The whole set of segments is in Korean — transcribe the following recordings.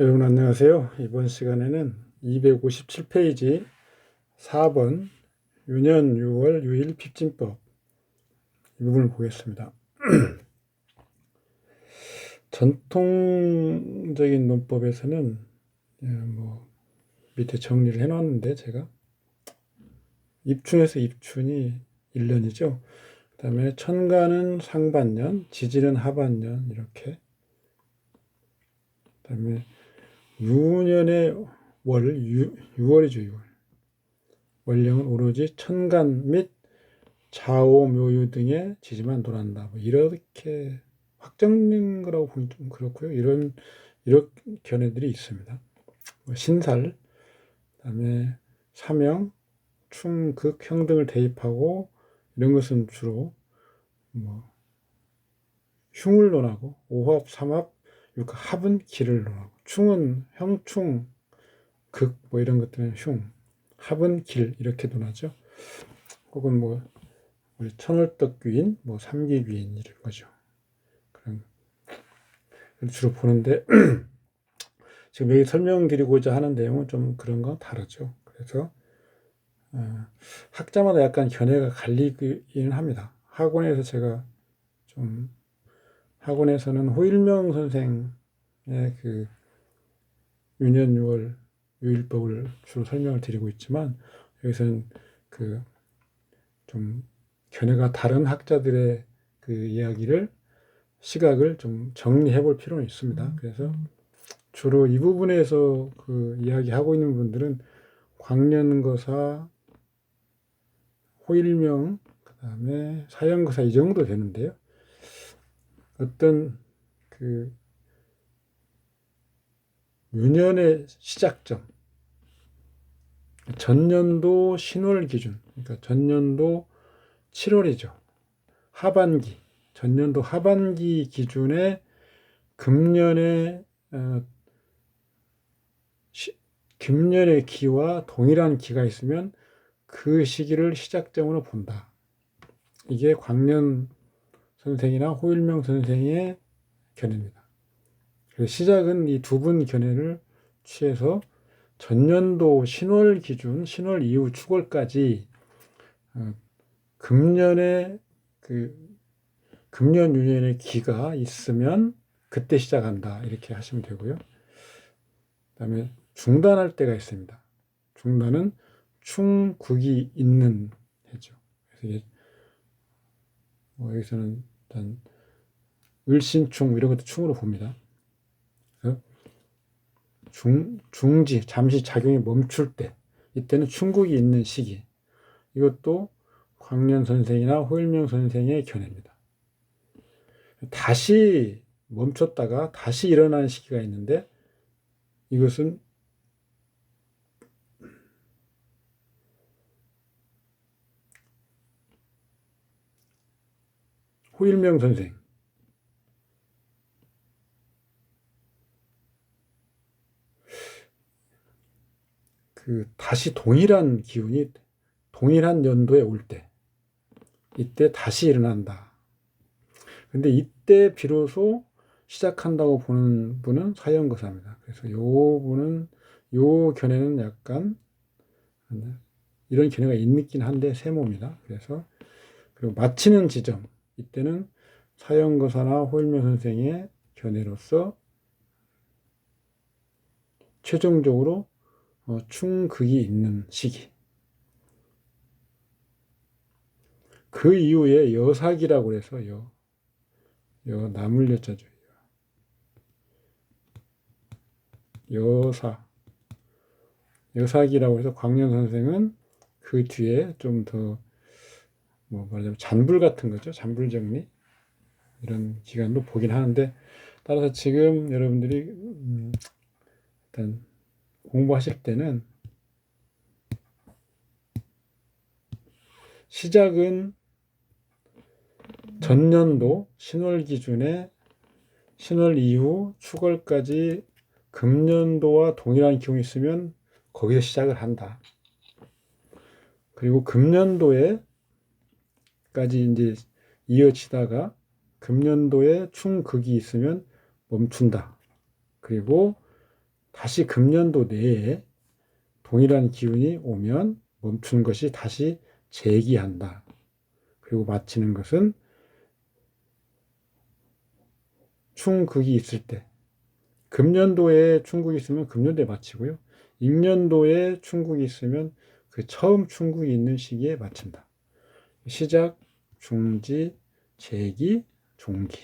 여러분 안녕하세요. 이번 시간에는 257페이지 4번 유년 6월 유일 핍진법 이 부분을 보겠습니다. 전통적인 논법에서는 밑에 정리를 해놨는데 제가 입춘에서 입춘이 1년이죠. 그 다음에 천간은 상반년, 지지는 하반년 이렇게. 그 다음에 유년의 월, 6월이죠. 6월. 월령은 오로지 천간 및 좌오, 묘유 등의 지지만 논한다. 이렇게 확정된 거라고 보기 좀 그렇고요. 이런 견해들이 있습니다. 신살, 그다음에 사명, 충, 극, 형 등을 대입하고 이런 것은 주로 흉을 논하고 오합, 삼합, 육합, 합은 기를 논하고 충은 형충, 극 이런 것들은 흉, 합은 길 이렇게 논하죠. 혹은 우리 천월떡귀인, 삼기귀인 이런 거죠. 그런 주로 보는데 지금 여기 설명드리고자 하는 내용은 좀 그런 건 다르죠. 그래서 학자마다 약간 견해가 갈리기는 합니다. 학원에서는 호일명 선생의 그 유년 6월 유일법을 주로 설명을 드리고 있지만 여기서는 그 좀 견해가 다른 학자들의 그 이야기를 시각을 좀 정리해 볼 필요는 있습니다. 그래서 주로 이 부분에서 그 이야기하고 있는 분들은 광년거사, 호일명, 그 다음에 사형거사 이 정도 되는데요. 어떤 그 유년의 시작점, 전년도 신월 기준, 그러니까 전년도 7월이죠. 하반기, 전년도 하반기 기준에 금년의 금년의 기와 동일한 기가 있으면 그 시기를 시작점으로 본다. 이게 광년 선생이나 호일명 선생의 견해입니다. 그래서 시작은 이 두 분 견해를 취해서 전년도 신월 기준, 신월 이후 축월까지 금년의 금년 유년의 기가 있으면 그때 시작한다. 이렇게 하시면 되고요. 그다음에 중단할 때가 있습니다. 중단은 충국이 있는 해죠. 그래서 이게 여기서는 일단 을신충 이런 것도 충으로 봅니다. 그래서 중지 잠시 작용이 멈출 때 이때는 충국이 있는 시기. 이것도 광년 선생이나 호일명 선생의 견해입니다. 다시 멈췄다가 다시 일어나는 시기가 있는데 이것은 호일명 선생, 다시 동일한 기운이 동일한 연도에 올 때, 이때 다시 일어난다. 근데 이때 비로소 시작한다고 보는 분은 사형거사입니다. 그래서 요 견해는 약간 이런 견해가 있긴 한데 세모입니다. 그리고 마치는 지점, 이때는 사형거사나 호일명 선생의 견해로서 최종적으로 충극이 있는 시기. 그 이후에 여사기라고 해서 나물 여자죠. 여사기라고 해서 광년 선생은 그 뒤에 좀 더 말하자면 잔불 같은 거죠. 잔불 정리 이런 기간도 보긴 하는데 따라서 지금 여러분들이 일단 공부하실 때는 시작은 전년도 신월 기준에 신월 이후 축월까지 금년도와 동일한 기운이 있으면 거기서 시작을 한다. 그리고 금년도에까지 이제 이어지다가 금년도에 충극이 있으면 멈춘다. 그리고 다시 금년도 내에 동일한 기운이 오면 멈추는 것이 다시 재기한다. 그리고 마치는 것은 충극이 있을 때, 금년도에 충극이 있으면 금년도에 마치고요. 임년도에 충극이 있으면 그 처음 충극이 있는 시기에 마친다. 시작, 중지, 재기, 종기.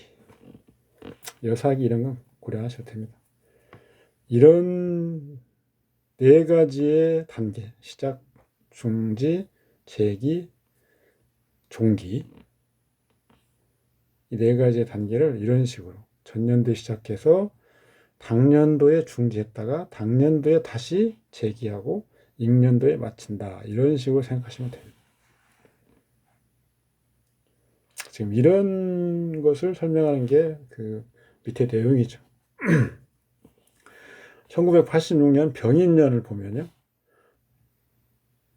여사기 이런 건 고려하셔도 됩니다. 이런 네 가지의 단계, 시작, 중지, 재기, 종기, 이 네 가지의 단계를 이런 식으로 전년도에 시작해서 당년도에 중지했다가 당년도에 다시 재기하고 임년도에 마친다. 이런 식으로 생각하시면 됩니다. 지금 이런 것을 설명하는 게 그 밑에 내용이죠. 1986년 병인년을 보면요.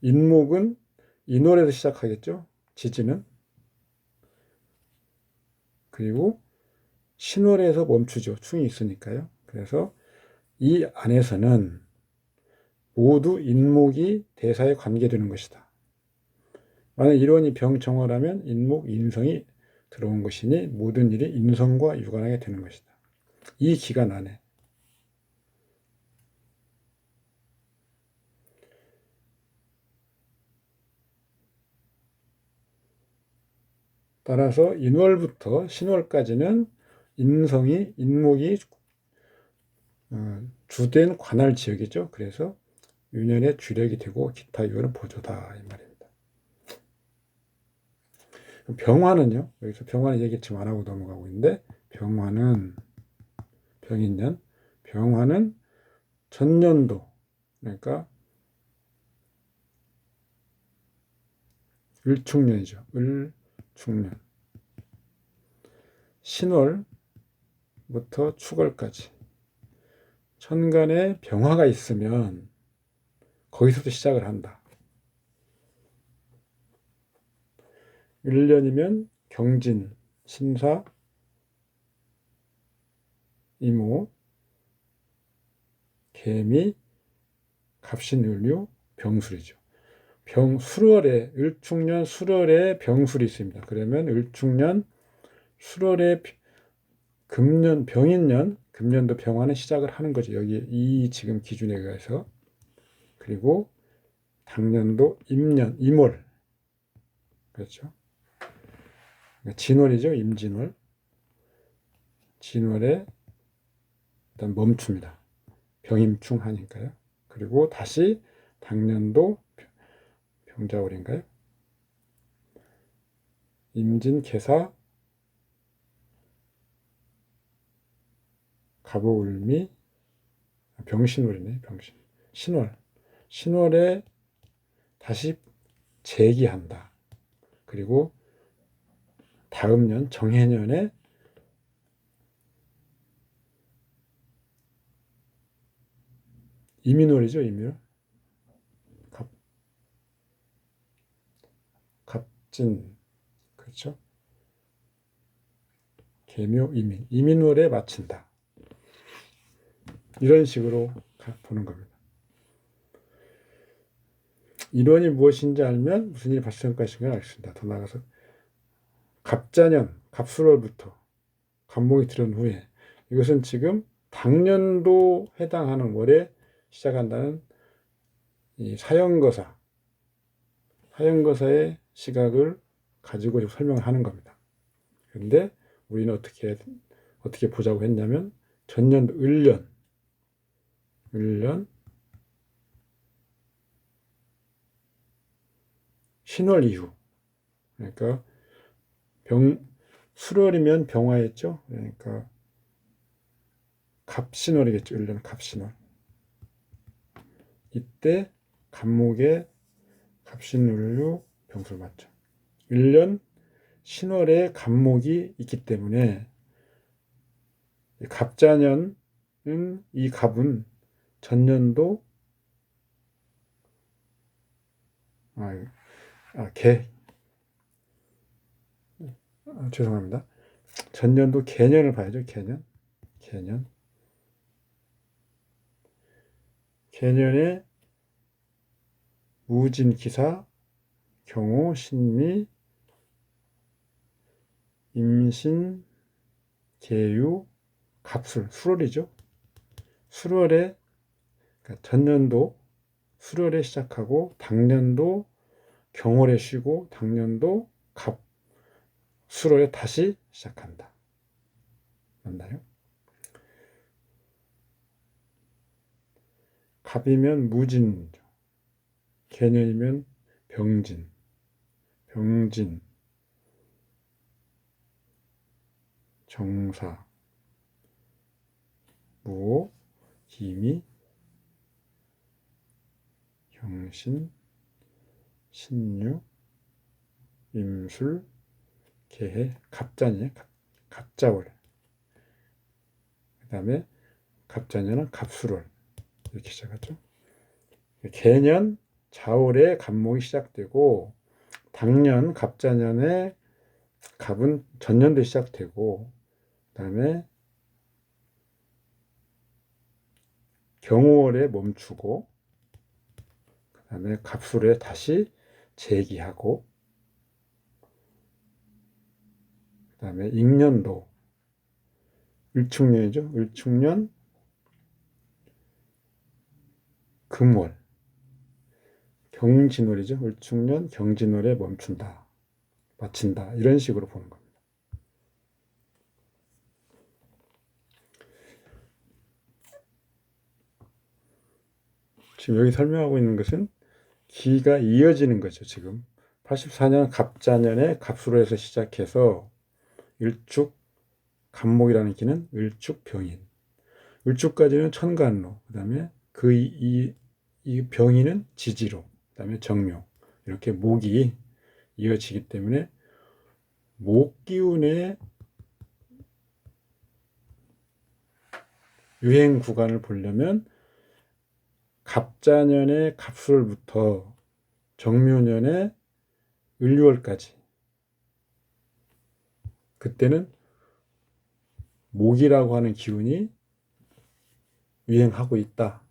인목은 인월에서 시작하겠죠. 지지는. 그리고 신월에서 멈추죠. 충이 있으니까요. 그래서 이 안에서는 모두 인목이 대사에 관계되는 것이다. 만약 일원이 병정화라면 인목, 인성이 들어온 것이니 모든 일이 인성과 유관하게 되는 것이다. 이 기간 안에. 따라서 인월부터 신월까지는 인목이 주된 관할 지역이죠. 그래서 유년의 주력이 되고 기타 이유는 보조다 이 말입니다. 병화는요. 여기서 병화는 얘기 지금 안 하고 넘어가고 있는데 병화는 병인년, 병화는 전년도 그러니까 을축년이죠. 을축년. 신월부터 축월까지. 천간에 병화가 있으면 거기서부터 시작을 한다. 1년이면 경진, 신사, 이모, 개미, 갑신을류, 병술이죠. 수월에 을축년 수월에 병술이 있습니다. 그러면 을축년 수월에 금년 병인년 금년도 병화는 시작을 하는 거죠. 여기 이 지금 기준에 의해서. 그리고 당년도 임년 임월 그렇죠. 진월이죠. 임진월. 진월에 일단 멈춥니다. 병임충하니까요. 그리고 다시 당년도 병자월인가요? 임진, 개사, 갑오을미, 병신월이네. 병신. 신월. 신월에 다시 재기한다. 그리고 다음 년 정해년에 이민월이죠. 이민월. 갑진. 그렇죠. 계묘, 이민. 이민월에 마친다. 이런 식으로 보는 겁니다. 일원이 무엇인지 알면 무슨 일이 발생할 것인가 알겠습니다. 더 나아가서 갑자년, 갑술월부터 갑목이 들은 후에 이것은 지금 당년도 해당하는 월에 시작한다는 이 사형거사의 시각을 가지고 설명을 하는 겁니다. 그런데 우리는 어떻게 보자고 했냐면 전년도 을년 신월 이후 그러니까 수월이면 병화였죠. 그러니까 갑신월이겠죠. 1년 갑신월. 이때 갑목에 갑신을류 병술 맞죠. 1년 신월에 갑목이 있기 때문에 갑자년은 이 갑은 전년도 죄송합니다. 전년도 개년을 봐야죠. 개년. 개년에 무진기사, 경호, 신미, 임신, 계유, 갑술, 수월이죠. 수월에 그러니까 전년도 수월에 시작하고 당년도 경월에 쉬고 당년도 수월에 다시 시작한다. 맞나요? 갑이면 무진이죠. 개년이면 병진, 정사, 무오, 기미, 경신, 신유, 임술, 개해, 갑자니에요. 갑자월. 그 다음에 갑자년은 갑술월. 이렇게 시작하죠. 개년 자월에 갑목이 시작되고 당년 갑자년에 갑은 전년도에 시작되고 그다음에 경호월에 멈추고 그다음에 갑술에 다시 재기하고 그다음에 임년도 을축년이죠. 을축년 금월 경진월이죠. 을축년 경진월에 멈춘다. 마친다. 이런 식으로 보는 겁니다. 지금 여기 설명하고 있는 것은 기가 이어지는 거죠. 지금 84년 갑자년에 갑수로에서 시작해서 을축 갑목이라는 기는 을축병인. 을축까지는 천간로. 그 다음에 이 병인은 지지로. 그 다음에 정묘. 이렇게 목이 이어지기 때문에 목기운의 유행 구간을 보려면 갑자년의 갑술부터 정묘년의 을유월까지 그때는 목이라고 하는 기운이 유행하고 있다.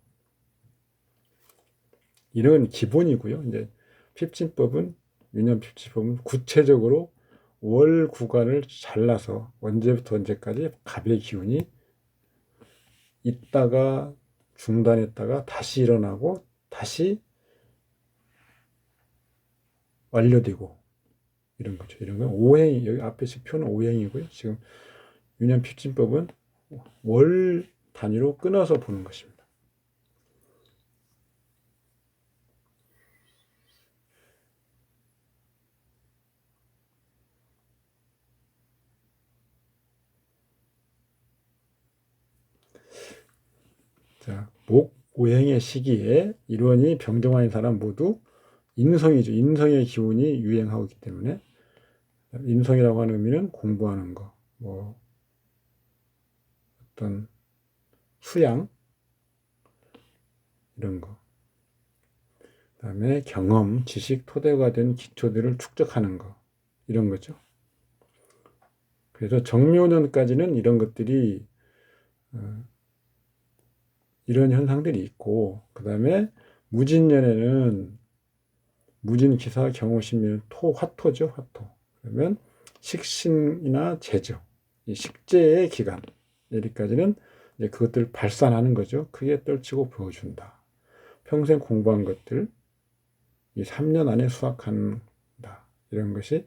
이런 기본이고요. 이제 핍진법은 유년 핍진법은 구체적으로 월 구간을 잘라서 언제부터 언제까지 갑의 기운이 있다가 중단했다가 다시 일어나고 다시 완료되고 이런 거죠. 이런 건 오행이 여기 앞에 표는 오행이고요. 지금 유년 핍진법은 월 단위로 끊어서 보는 것입니다. 자, 목 오행의 시기에 일원이 병정화인 사람 모두 인성이죠. 인성의 기운이 유행하고 있기 때문에 인성이라고 하는 의미는 공부하는 거, 뭐 어떤 수양 이런 거. 그다음에 경험, 지식, 토대가 된 기초들을 축적하는 거 이런 거죠. 그래서 정묘년까지는 이런 것들이 이런 현상들이 있고 그 다음에 무진년에는 무진기사 경호신묘는 화토죠. 화토. 그러면 식신이나 제죠. 이 식재의 기간 여기까지는 이제 그것들을 발산하는 거죠. 크게 떨치고 보여준다. 평생 공부한 것들 이 3년 안에 수학한다. 이런 것이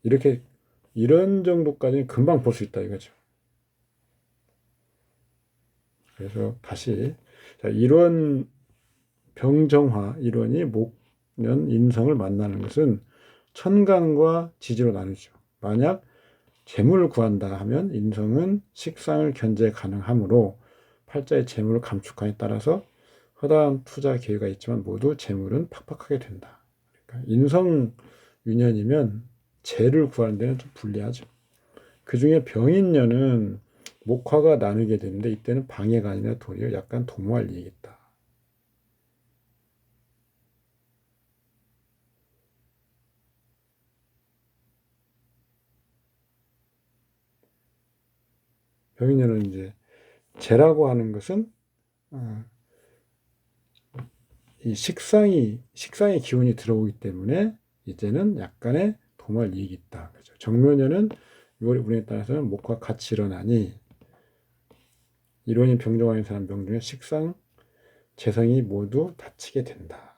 이렇게 이런 정도까지는 금방 볼 수 있다 이거죠. 그래서 다시 자, 이런 병정화 일원이 목년 인성을 만나는 것은 천간과 지지로 나누죠. 만약 재물을 구한다 하면 인성은 식상을 견제 가능하므로 팔자의 재물을 감축함에 따라서 허다한 투자 기회가 있지만 모두 재물은 팍팍하게 된다. 그러니까 인성 유년이면 재를 구하는 데는 좀 불리하죠. 그 중에 병인년은 목화가 나누게 되는데 이때는 방해가 아니라 도리어 약간 도모할 일이 있다. 병인년은 이제 재라고 하는 것은 이 식상의 기운이 들어오기 때문에 이제는 약간의 도말 이익이 있다. 그죠? 정묘년은 6월의 운에 따라서는 목과 같이 일어나니 이론이 병정화인 사람 병 중에 식상, 재성이 모두 다치게 된다.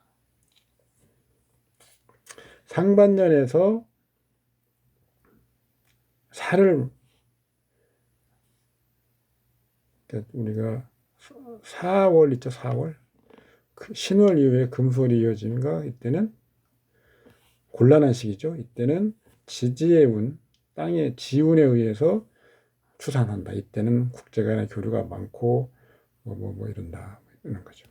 상반년에서 살을 우리가 4월 있죠, 4월. 신월 이후에 금수월이 이어지는가 이때는 곤란한 시기죠. 이때는 지지의 운, 땅의 지운에 의해서 추산한다. 이때는 국제간의 교류가 많고 이런다. 이런 거죠.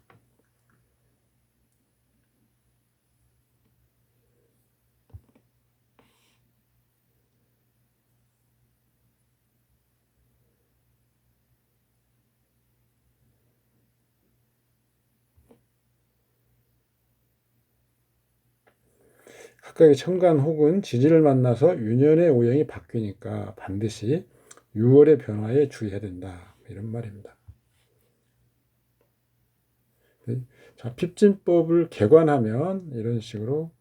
각각의 천간 혹은 지지를 만나서 유년의 오행이 바뀌니까 반드시 6월의 변화에 주의해야 된다. 이런 말입니다. 자, 핍진법을 개관하면 이런 식으로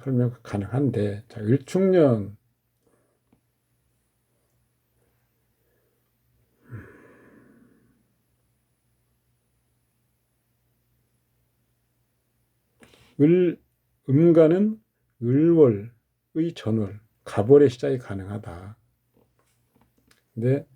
설명 가능한데, 자, 을축년 음간은 을월의 전월, 갑월의 시작이 가능하다. 근데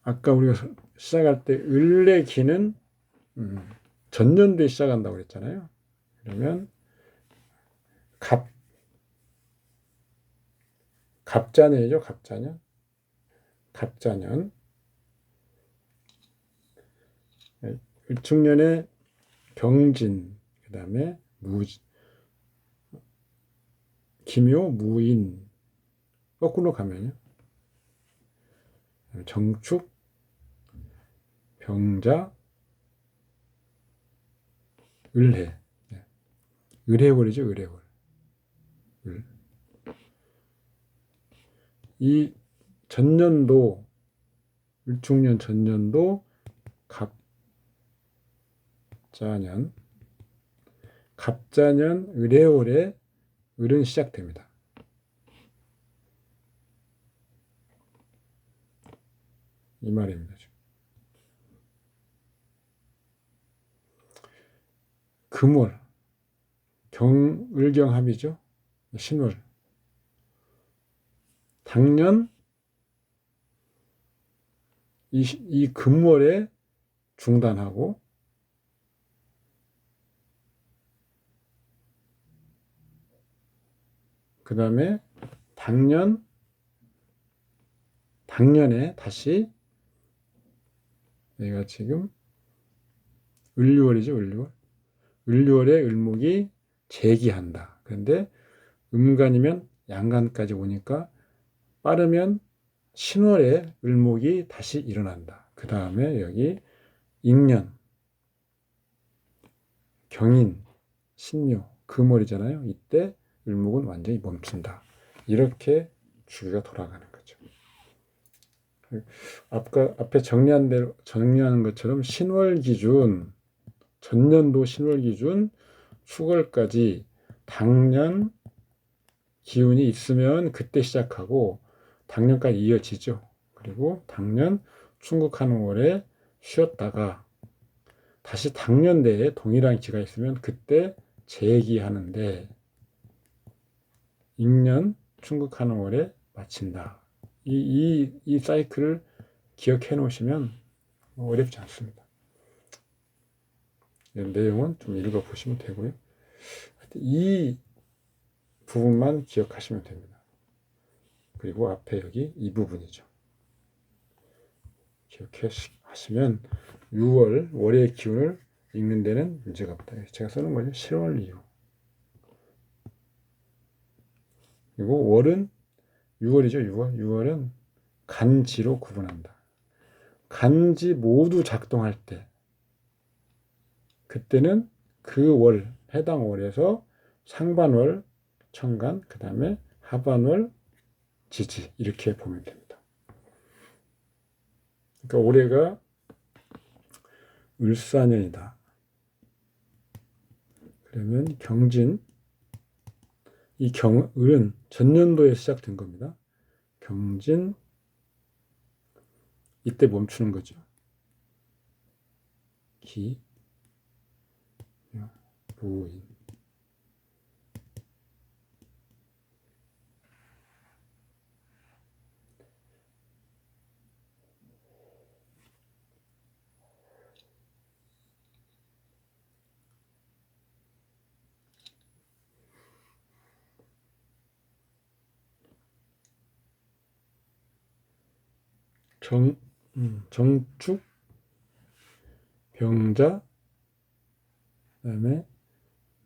아까 우리가 시작할 때 을의 기는 전년도에 시작한다고 그랬잖아요. 그러면 갑자년이죠. 갑자년. 을축년에 병진, 그 다음에 기묘, 무인, 거꾸로 가면요. 정축, 병자, 을해. 을해월이죠. 을해월. 이 전년도, 을축년 전년도 갑자년 을해월에 을은 시작됩니다. 이 말입니다. 금월, 을경합이죠. 신월. 당년 이 금월에 중단하고 그 다음에 당년에 다시 얘가 지금 을류월이죠. 을류월에 을목이 재기한다. 그런데 음간이면 양간까지 오니까 빠르면 신월에 을목이 다시 일어난다. 그 다음에 여기 인년, 경인, 신묘, 금월이잖아요. 이때 을목은 완전히 멈춘다. 이렇게 주기가 돌아가는 거죠. 앞에 정리하는 것처럼 신월 기준, 전년도 신월 기준 축월까지 당년 기운이 있으면 그때 시작하고 당년까지 이어지죠. 그리고 당년 충국하는 월에 쉬었다가 다시 당년대에 동일한 기가 있으면 그때 재기하는데 인년 충국하는 월에 마친다. 이 사이클을 기억해 놓으시면 어렵지 않습니다. 내용은 좀 읽어보시면 되고요. 이 부분만 기억하시면 됩니다. 그리고 앞에 여기 이 부분이죠. 기억하시면 6월 월의 기운을 읽는 데는 문제가 없다. 제가 쓰는 거죠. 10월 이후. 그리고 월은 6월이죠. 6월. 6월은 간지로 구분한다. 간지 모두 작동할 때 그때는 그 월, 해당 월에서 상반월, 천간, 그 다음에 하반월, 지지 이렇게 보면 됩니다. 그러니까 올해가 을사년이다. 그러면 경진, 이 을은 전년도에 시작된 겁니다. 경진, 이때 멈추는 거죠. 기, 부인. 정축, 병자, 그다음에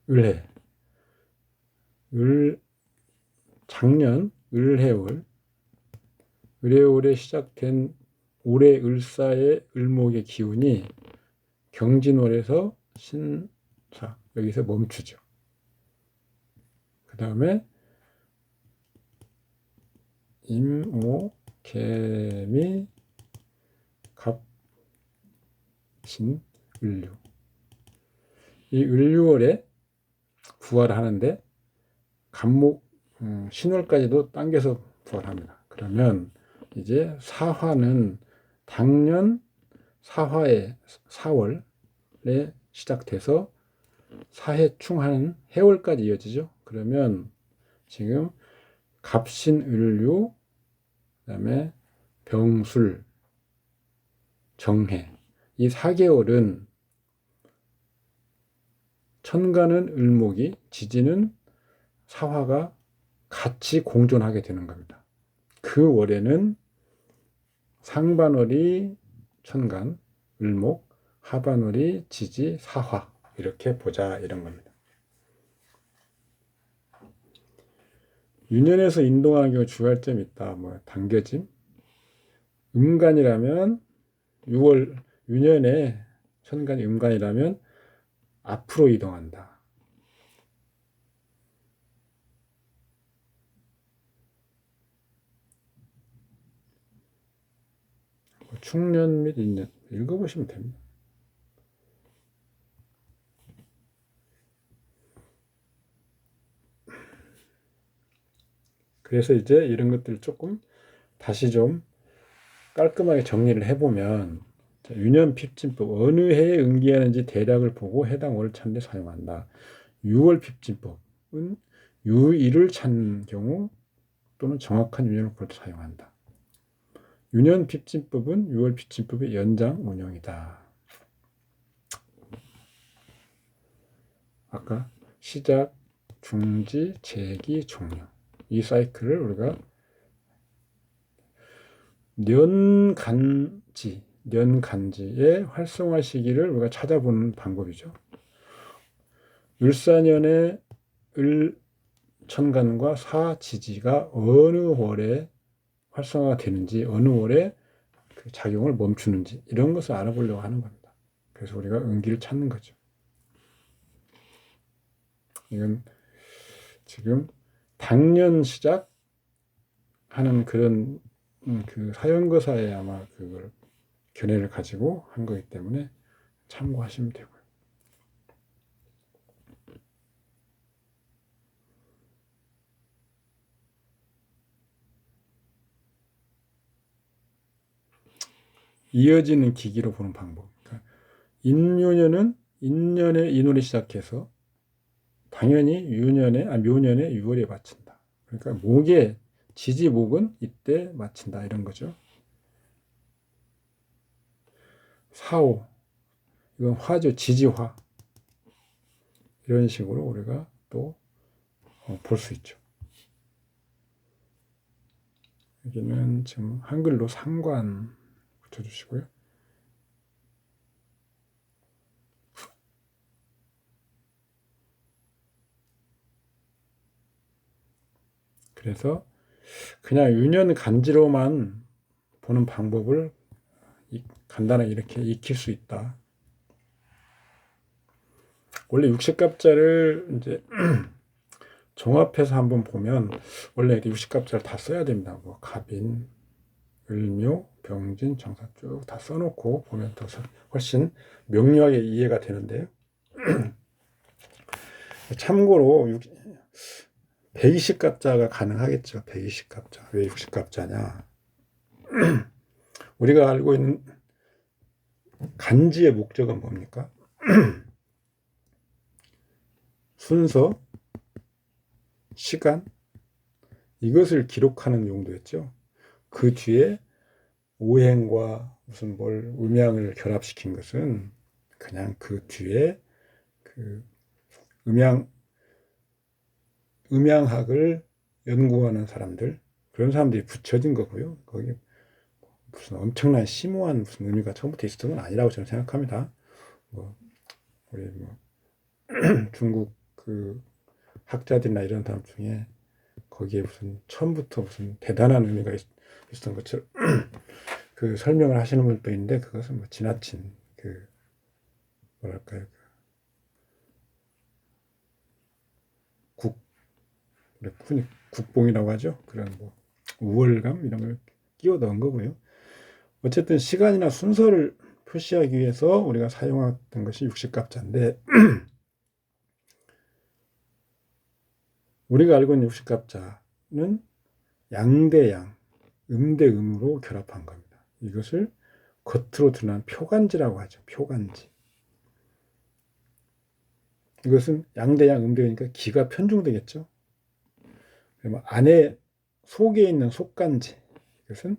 을해. 작년 을해월, 을해월에 시작된 올해 을사의 을목의 기운이 경진월에서 신사, 여기서 멈추죠. 그 다음에 임오, 개미, 갑, 신, 을류. 이 을류월에 부활하는데 간목, 신월까지도 당겨서 부활합니다. 그러면 이제 사화는 당년 사화의 4월에 시작돼서 사해충하는 해월까지 이어지죠. 그러면 지금 갑신을류, 그다음에 병술, 정해, 이 4개월은 천간은 을목이, 지지는 사화가 같이 공존하게 되는 겁니다. 그 월에는 상반월이 천간, 을목, 하반월이 지지, 사화 이렇게 보자 이런 겁니다. 유년에서 인동하는 경우 주의할 점이 있다. 당겨짐. 음간이라면 6월 유년에 천간이 음간이라면 앞으로 이동한다. 충년 및 인년 읽어보시면 됩니다. 그래서 이제 이런 것들을 조금 다시 좀 깔끔하게 정리를 해보면 유년 핍진법 어느 해에 응기하는지 대략을 보고 해당 월을 찾는 데 사용한다. 6월 핍진법은 유일을 찾는 경우 또는 정확한 유년을 볼 때 사용한다. 유년 핍진법은 6월 핍진법의 연장 운영이다. 아까 시작, 중지, 재기, 종료 이 사이클을 우리가 년간지의 활성화 시기를 우리가 찾아보는 방법이죠. 을사년의 을천간과 사지지가 어느 월에 활성화가 되는지, 어느 월에 그 작용을 멈추는지 이런 것을 알아보려고 하는 겁니다. 그래서 우리가 응기를 찾는 거죠. 이건 지금 당년 시작하는 그런 그 사연거사에 아마 그걸 견해를 가지고 한 거기 때문에 참고하시면 되고요. 이어지는 기기로 보는 방법. 그러니까 인묘년은 인년에 인월이 시작해서 당연히 묘년에 6월에 마친다. 그러니까 목의 지지목은 이때 마친다 이런 거죠. 사오, 이건 화죠. 지지화. 이런 식으로 우리가 또 볼 수 있죠. 여기는 지금 한글로 상관 붙여주시고요. 그래서 그냥 유년 간지로만 보는 방법을 간단하게 이렇게 익힐 수 있다. 원래 육식갑자를 이제 종합해서 한번 보면 원래 육식갑자를 다 써야 됩니다. 뭐 갑인, 을묘, 병진, 정사 쭉 다 써놓고 보면 더 훨씬 명료하게 이해가 되는데요. 참고로 120갑자가 가능하겠죠. 120갑자. 왜 60갑자냐? 우리가 알고 있는 간지의 목적은 뭡니까? 순서, 시간, 이것을 기록하는 용도였죠. 그 뒤에 오행과 무슨 뭘 음양을 결합시킨 것은 그냥 그 뒤에 그 음양학을 연구하는 사람들, 그런 사람들이 붙여진 거고요. 거기 무슨 엄청난 심오한 무슨 의미가 처음부터 있었던 건 아니라고 저는 생각합니다. 우리 중국 그 학자들이나 이런 사람 중에 거기에 무슨 처음부터 무슨 대단한 의미가 있었던 것처럼 그 설명을 하시는 분도 있는데, 그것은 뭐 지나친 그 뭐랄까요, 흔히 국뽕이라고 하죠. 그런 뭐 우월감 이런 걸 끼워 넣은 거고요. 어쨌든 시간이나 순서를 표시하기 위해서 우리가 사용했던 것이 육식갑자인데, 우리가 알고 있는 육식갑자는 양대양, 음대음으로 결합한 겁니다. 이것을 겉으로 드러난 표간지라고 하죠. 표간지. 이것은 양대양, 음대음이니까 기가 편중되겠죠. 그러면 안에 속에 있는 속간지, 이것은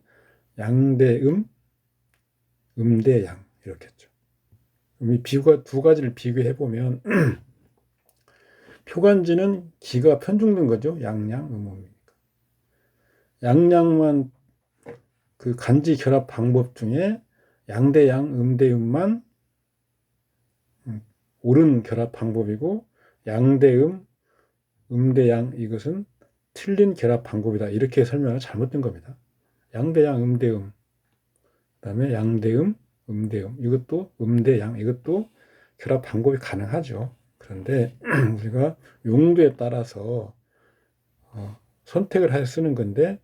양대음, 음대양 이렇게 했죠. 이 비유가 두 가지를 비교해 보면 표간지는 기가 편중된 거죠. 양양, 음음이니까. 양양만 그 간지 결합 방법 중에 양대양, 음대음만 옳은 결합 방법이고, 양대음, 음대양 이것은 틀린 결합 방법이다. 이렇게 설명을 잘못된 겁니다. 양대양, 음대음, 그다음에 양대음, 음대음, 이것도 음대양, 이것도 결합 방법이 가능하죠. 그런데 우리가 용도에 따라서 선택을 해서 쓰는 건데,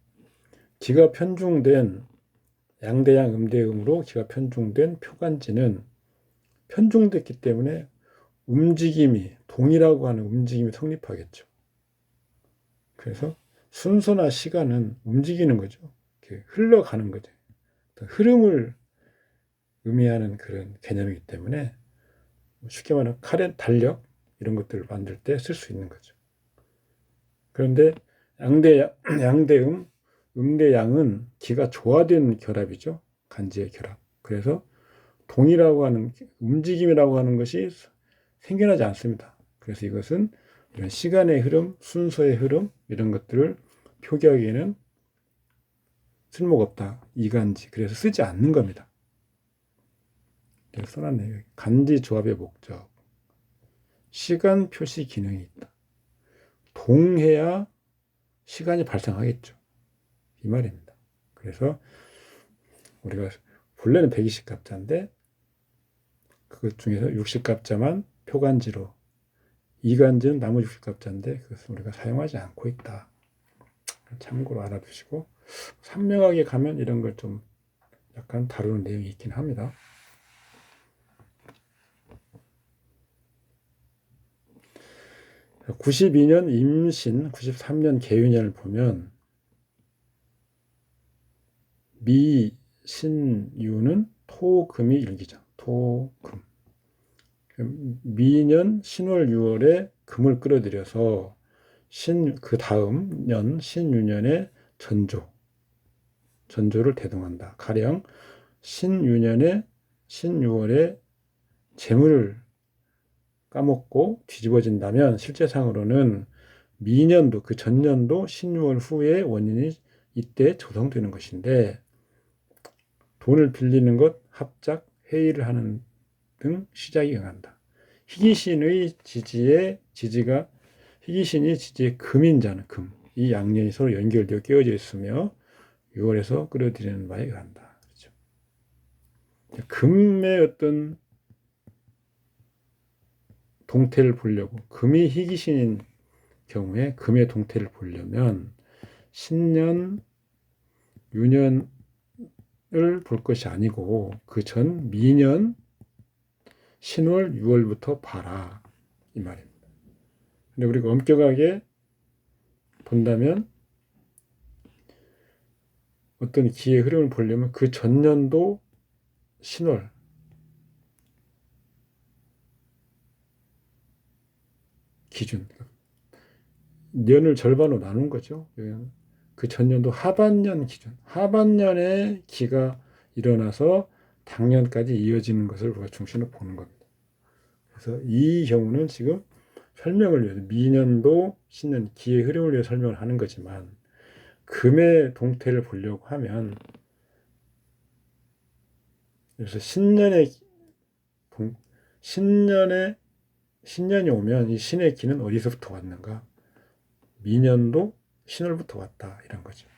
기가 편중된 양대양, 음대음으로 기가 편중된 표간지는 편중됐기 때문에 움직임이, 동이라고 하는 움직임이 성립하겠죠. 그래서 순서나 시간은 움직이는 거죠. 흘러가는 거죠. 흐름을 의미하는 그런 개념이기 때문에 쉽게 말하면 카렌트, 달력 이런 것들을 만들 때 쓸 수 있는 거죠. 그런데 양대음, 음대양은 기가 조화된 결합이죠. 간지의 결합. 그래서 동이라고 하는, 움직임이라고 하는 것이 생겨나지 않습니다. 그래서 이것은 이런 시간의 흐름, 순서의 흐름 이런 것들을 표기하기에는 쓸모가 없다. 이간지. 그래서 쓰지 않는 겁니다. 써놨네요. 간지 조합의 목적. 시간 표시 기능이 있다. 동해야 시간이 발생하겠죠. 이 말입니다. 그래서 우리가 본래는 120갑자인데 그것 중에서 60갑자만 표간지로, 이간지는 나머지 60갑자인데 그것을 우리가 사용하지 않고 있다. 참고로 알아두시고, 산명하게 가면 이런 걸 좀 약간 다루는 내용이 있긴 합니다. (92년) 임신, (93년) 계유년을 보면 미, 신, 유는 토금이 일기장. 토금. 미년 신월, 유월에 금을 끌어들여서 그 다음 년 신유년에 전조를 대동한다. 가령 신유년에 신유월에 재물을 까먹고 뒤집어진다면 실제상으로는 미년도, 그 전년도 신유월 후에 원인이 이때 조성되는 것인데, 돈을 빌리는 것, 합작, 회의를 하는 등 시작이 응한다. 희귀신의 지지가, 희귀신이 지지의 금인자는 금. 이 양면이 서로 연결되어 끼워져 있으며 6월에서 끌어들이는 바에 의한다. 그렇죠? 금의 어떤 동태를 보려고, 금이 희귀신인 경우에 금의 동태를 보려면 신년, 유년을 볼 것이 아니고 그 전 미년, 신월, 6월부터 봐라 이 말입니다. 근데 우리가 엄격하게 본다면 어떤 기의 흐름을 보려면 그 전년도 신월, 기준, 년을 절반으로 나눈 거죠. 그 전년도 하반년 기준, 하반년에 기가 일어나서 당년까지 이어지는 것을 우리가 중심으로 보는 겁니다. 그래서 이 경우는 지금 설명을 위해서 미년도 신년 기의 흐름을 위해 설명을 하는 거지만 금의 동태를 보려고 하면 그래서 신년이 오면 이 신의 기는 어디서부터 왔는가? 미년도 신월부터 왔다 이런 거죠.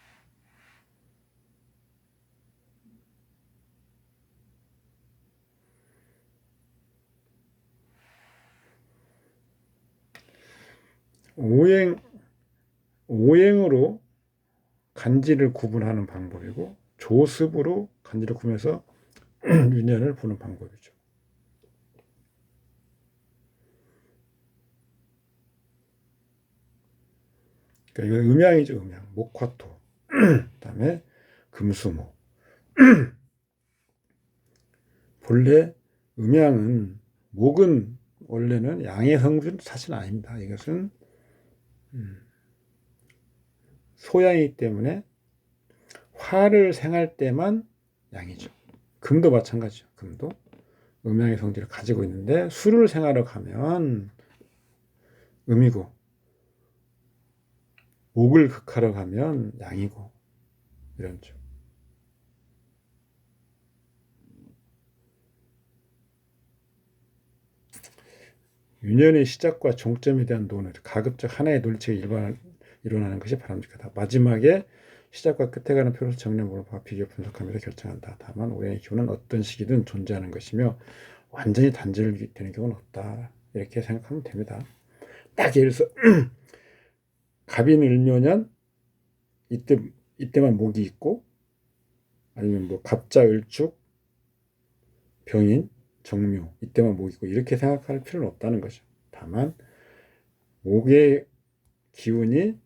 오행으로 간지를 구분하는 방법이고 조습으로 간지를 구분해서 유년을 보는 방법이죠. 그러니까 이건 음양이죠. 음양. 목화토. 그다음에 금수목. 본래 음양은 목은 원래는 양의 성질은 사실 아닙니다. 이것은 소양이기 때문에 화를 생할 때만 양이죠. 금도 마찬가지죠. 금도 음양의 성질을 가지고 있는데 수를 생하러 가면 음이고 목을 극하러 가면 양이고 이런죠. 유년의 시작과 종점에 대한 논의, 가급적 하나의 논리체가 일어나는 것이 바람직하다. 마지막에 시작과 끝에 가는 표로서 정량으로 비교 분석하면서 결정한다. 다만 오행의 기호는 어떤 시기든 존재하는 것이며 완전히 단절되는 경우는 없다. 이렇게 생각하면 됩니다. 딱 예를 들어서 갑인을묘년 이때만 목이 있고 아니면 뭐 갑자을축 병인 정묘 이때만 목이 있고 이렇게 생각할 필요는 없다는 거죠. 다만 목의 기운이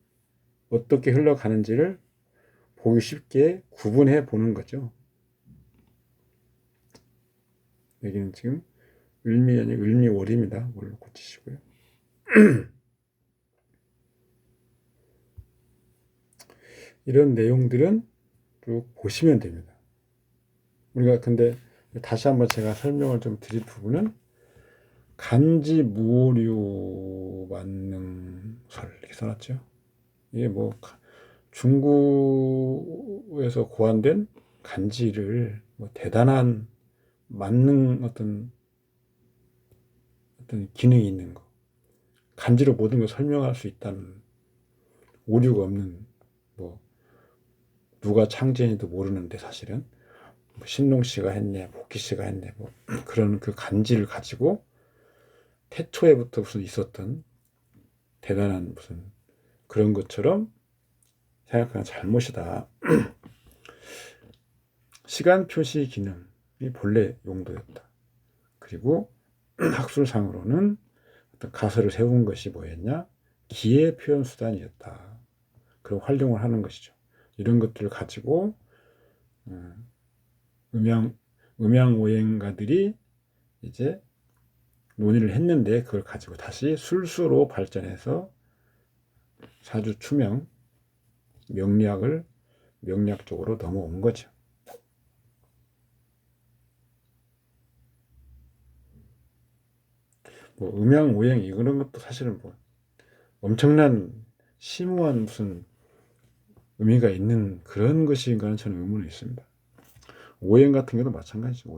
어떻게 흘러가는지를 보기 쉽게 구분해 보는 거죠. 여기는 지금 을미연이 을미월입니다. 뭘로 고치시고요. 이런 내용들은 쭉 보시면 됩니다. 우리가 근데 다시 한번 제가 설명을 좀 드릴 부분은 간지무오류 만능설 이렇게 써놨죠. 이게 뭐 중국에서 고안된 간지를 뭐 대단한 만능 어떤 기능이 있는 거, 간지로 모든 걸 설명할 수 있다는 오류가 없는 뭐 누가 창제인지도 모르는데 사실은 뭐 신농 씨가 했네, 복희 씨가 했네, 뭐 그런 그 간지를 가지고 태초에부터 무슨 있었던 대단한 무슨 그런 것처럼 생각하는 잘못이다. 시간 표시 기능이 본래 용도였다. 그리고 학술상으로는 어떤 가설을 세운 것이 뭐였냐? 기의 표현 수단이었다. 그런 활용을 하는 것이죠. 이런 것들을 가지고 음양오행가들이 이제 논의를 했는데 그걸 가지고 다시 술수로 발전해서 사주 추명, 명리학 쪽으로 넘어온 거죠. 뭐 음양오행 이런 것도 사실은 뭐 엄청난 심오한 무슨 의미가 있는 그런 것인가는 저는 의문이 있습니다. 오행 같은 경우도 마찬가지죠.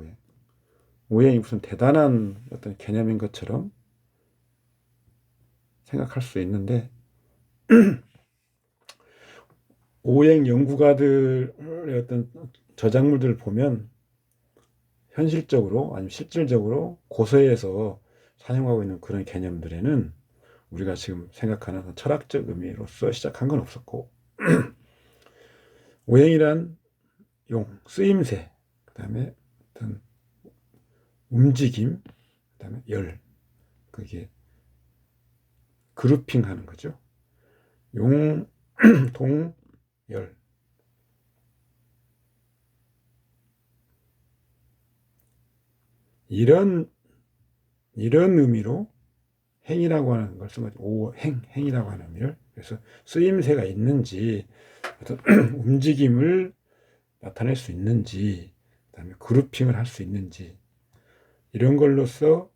오행이 무슨 대단한 어떤 개념인 것처럼 생각할 수 있는데 오행 연구가들의 어떤 저작물들을 보면 현실적으로 아니면 실질적으로 고서에서 사용하고 있는 그런 개념들에는 우리가 지금 생각하는 철학적 의미로서 시작한 건 없었고, 오행이란 용, 쓰임새, 그 다음에 어떤 움직임, 그 다음에 열, 그게 그룹핑 하는 거죠. 용, 동, 열. 이런 의미로 행이라고 하는 걸 쓴 거죠. 행이라고 하는 의미를. 그래서 쓰임새가 있는지, 어떤 움직임을 나타낼 수 있는지, 그다음에 그룹핑을 할 수 있는지, 이런 걸로써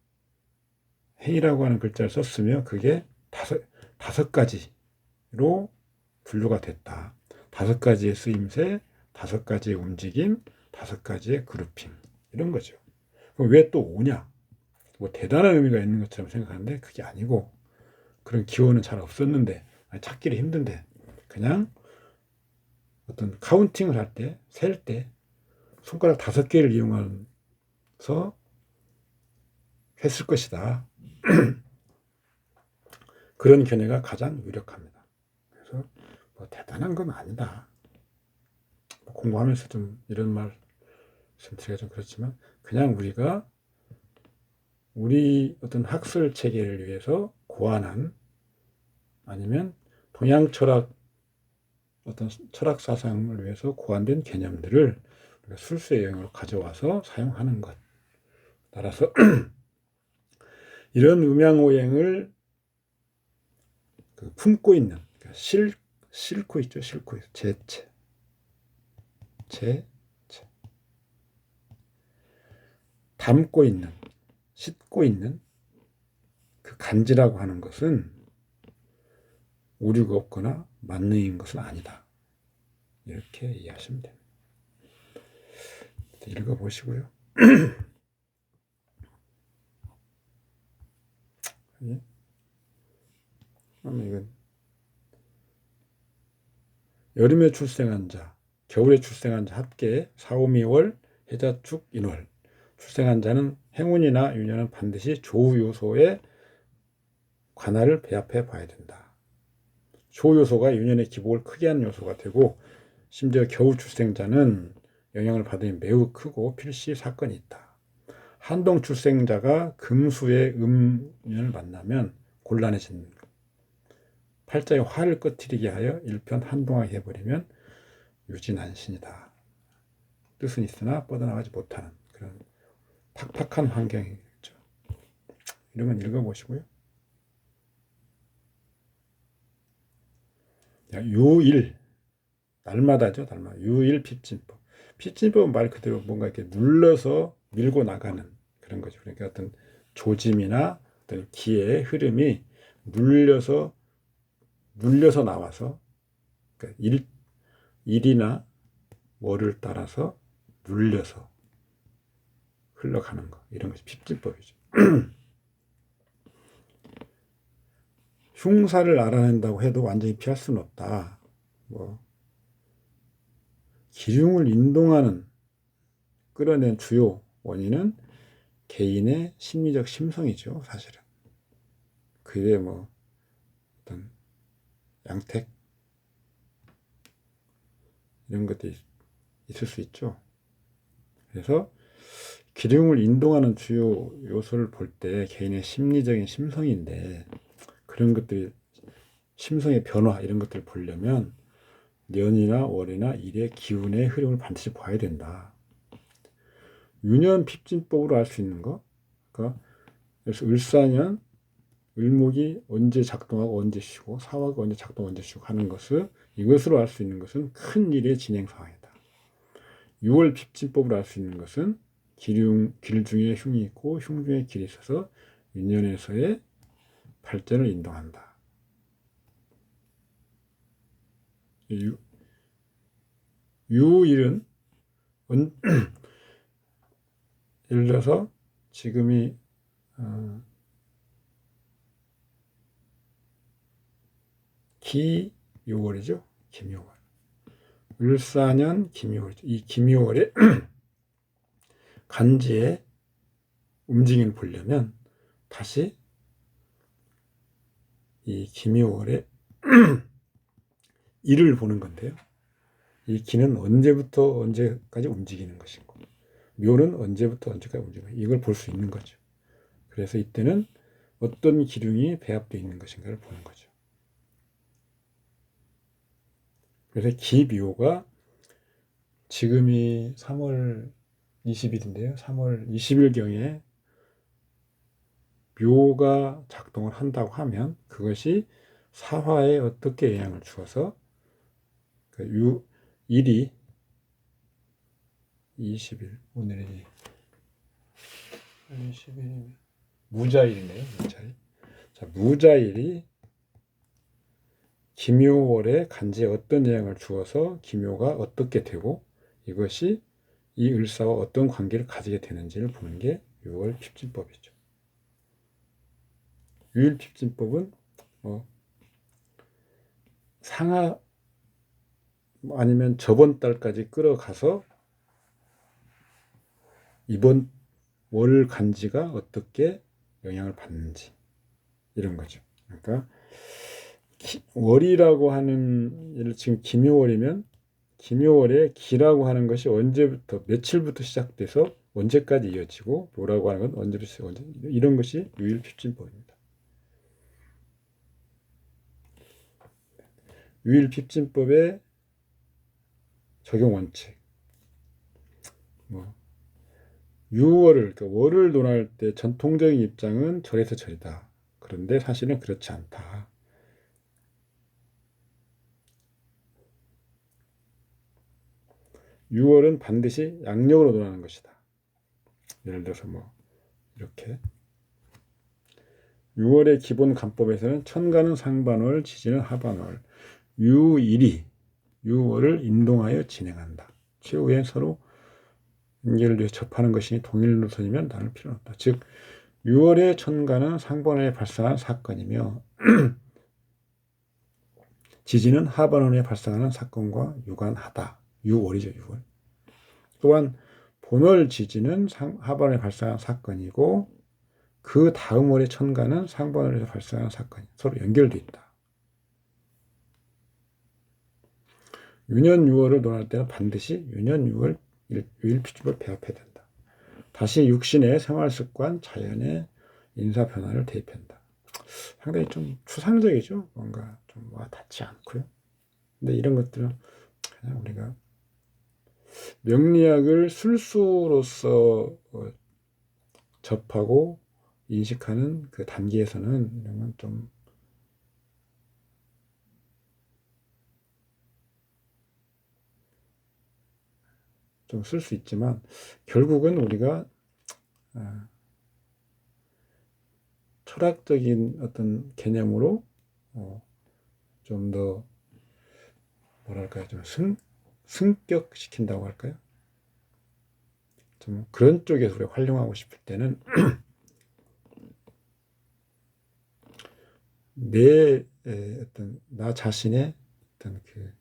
행이라고 하는 글자를 썼으며 그게 다섯 가지로 분류가 됐다. 다섯 가지의 쓰임새, 다섯 가지의 움직임, 다섯 가지의 그룹핑, 이런 거죠. 그럼 왜 또 오냐? 뭐 대단한 의미가 있는 것처럼 생각하는데 그게 아니고, 그런 기호는 잘 없었는데, 찾기를 힘든데, 그냥 어떤 카운팅을 할 때, 셀 때 손가락 5개를 이용해서 했을 것이다. 그런 견해가 가장 유력합니다. 그래서 뭐 대단한 건 아니다. 공부하면서 좀 이런 말 드리기가 좀 그렇지만, 그냥 우리가 우리 어떤 학술 체계를 위해서 고안한, 아니면 동양 철학 어떤 철학 사상을 위해서 고안된 개념들을 우리가 술수의 영역으로 가져와서 사용하는 것. 따라서 이런 음양오행을 품고 있는, 그러니까 싣고 있죠. 싣고 있죠. 제 담고 있는, 싣고 있는 그 간지라고 하는 것은 오류가 없거나 만능인 것은 아니다. 이렇게 이해하시면 됩니다. 읽어보시고요. 예? 그러면 이건 여름에 출생한 자, 겨울에 출생한 자 합계 4, 5, 2월 해자축 인월. 출생한 자는 행운이나 유년은 반드시 조우 요소의 관할을 배합해 봐야 된다. 조우 요소가 유년의 기복을 크게 하는 요소가 되고, 심지어 겨울 출생자는 영향을 받으면 매우 크고 필시 사건이 있다. 한동 출생자가 금수의 음년을 만나면 곤란해지는 것. 팔자에 화를 꺼트리게 하여 일편 한동하게 해버리면 유진안신이다. 뜻은 있으나 뻗어나가지 못하는 그런 팍팍한 환경이겠죠. 이런 건 읽어보시고요. 유일, 날마다죠. 날마다. 유일 핍진법. 핍진법은 말 그대로 뭔가 이렇게 눌러서 밀고 나가는 그런 거죠. 그러니까 어떤 조짐이나 어떤 기의 흐름이 눌려서 나와서, 그러니까 일이나 월을 따라서 눌려서 흘러가는 거, 이런 것이 핍진법이죠. 흉사를 알아낸다고 해도 완전히 피할 수는 없다. 뭐 기흉을 인동하는, 끌어낸 주요 원인은 개인의 심리적 심성이죠. 사실은 그게 뭐 어떤 양택 이런 것들이 있을 수 있죠. 그래서 기흉을 인동하는 주요 요소를 볼 때 개인의 심리적인 심성인데, 그런 것들이 심성의 변화 이런 것들을 보려면 년이나 월이나 일의 기운의 흐름을 반드시 봐야 된다. 유년 핍진법으로 알 수 있는 거, 그러니까 그래서 을사년 을목이 언제 작동하고 언제 쉬고, 사화가 언제 작동 언제 쉬고 하는 것을, 이것으로 알 수 있는 것은 큰 일의 진행 상황이다. 6월 핍진법으로 알 수 있는 것은 길 중에 흉이 있고 흉 중에 길이 있어서 유년에서의 발전을 인도한다. 유일은 예를 들어서 지금이 기묘월이죠. 기묘월. 을사년 김유월이죠. 이 김유월의 간지의 움직임을 보려면 다시 이 김유월의 일을 보는 건데요. 이 기는 언제부터 언제까지 움직이는 것이고 묘는 언제부터 언제까지 움직이는 것인가, 이걸 볼 수 있는 거죠. 그래서 이때는 어떤 기둥이 배합되어 있는 것인가를 보는 거죠. 그래서 기묘가 지금이 3월 20일인데요. 3월 20일경에 묘가 작동을 한다고 하면 그것이 사화에 어떻게 영향을 주어서 그 일이 20일, 오늘이 20일이면 무자일이네요. 무자일. 자, 무자일이 기묘월의 간지에 어떤 영향을 주어서 기묘가 어떻게 되고 이것이 이 을사와 어떤 관계를 가지게 되는지를 보는 게 6월 핍진법이죠. 유일 핍진법은 상하 아니면 저번 달까지 끌어가서 이번 월 간지가 어떻게 영향을 받는지 이런 거죠. 그러니까 월이라고 하는 지금 김효월이면 김효월의 기라고 하는 것이 언제부터 며칠부터 시작돼서 언제까지 이어지고 묘라고 하는 건 언제부터 언제 이런 것이 유일핍진법입니다. 유일핍진법의 적용 원칙. 6월을 그러니까 월을 논할 때 전통적인 입장은 절에서 절이다. 그런데 사실은 그렇지 않다. 유월은 반드시 양력으로 논하는 것이다. 예를 들어서 이렇게 6월의 기본 간법에서는 천간은 상반월, 지지는 하반월, 유일이 6월을 인동하여 진행한다. 최후에 서로 연결을 위해 접하는 것이니 동일 노선이면 나눌 필요는 없다. 즉 6월의 천간은 상반월에 발생한 사건이며 지지는 하반월에 발생하는 사건과 유관하다. 6월이죠. 6월. 또한 본월 지지는 하반월에 발생한 사건이고 그 다음 월의 천간은 상반월에서 발생한 사건이 서로 연결되어 있다. 유년 6월을 논할 때는 반드시 유년 6월 유일피집을 배합해야 된다. 다시 육신의 생활습관, 자연의 인사 변화를 대입한다. 상당히 좀 추상적이죠. 뭔가 좀 와닿지 않고요. 근데 이런 것들은 그냥 우리가 명리학을 술수로서 접하고 인식하는 그 단계에서는 이런 건 좀 쓸 수 있지만 결국은 우리가 철학적인 어떤 개념으로 좀 더 뭐랄까요, 좀 승격시킨다고 할까요? 좀 그런 쪽에서 우리가 활용하고 싶을 때는 내 어떤 나 자신의 어떤 그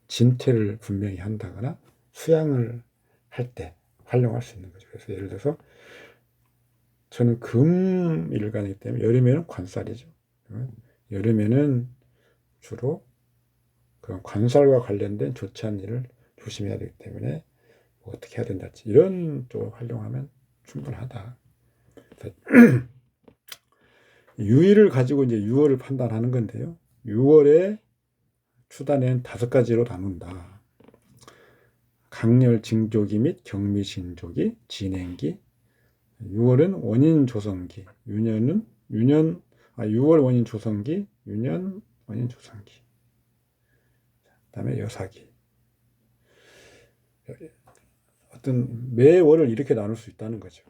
진퇴를 분명히 한다거나 수양을 할 때 활용할 수 있는 거죠. 그래서 예를 들어서 저는 금일간이기 때문에 여름에는 관살이죠. 여름에는 주로 그런 관살과 관련된 좋지 않은 일을 조심해야 되기 때문에 어떻게 해야 된다. 이런 쪽을 활용하면 충분하다. 유의를 가지고 이제 6월을 판단하는 건데요. 6월에 추단에는 5가지로 나눈다. 강렬 징조기 및 경미 징조기, 진행기. 6월은 원인 조성기, 6월 원인 조성기, 유년 원인 조성기. 그다음에 여사기. 어떤 매월을 이렇게 나눌 수 있다는 거죠.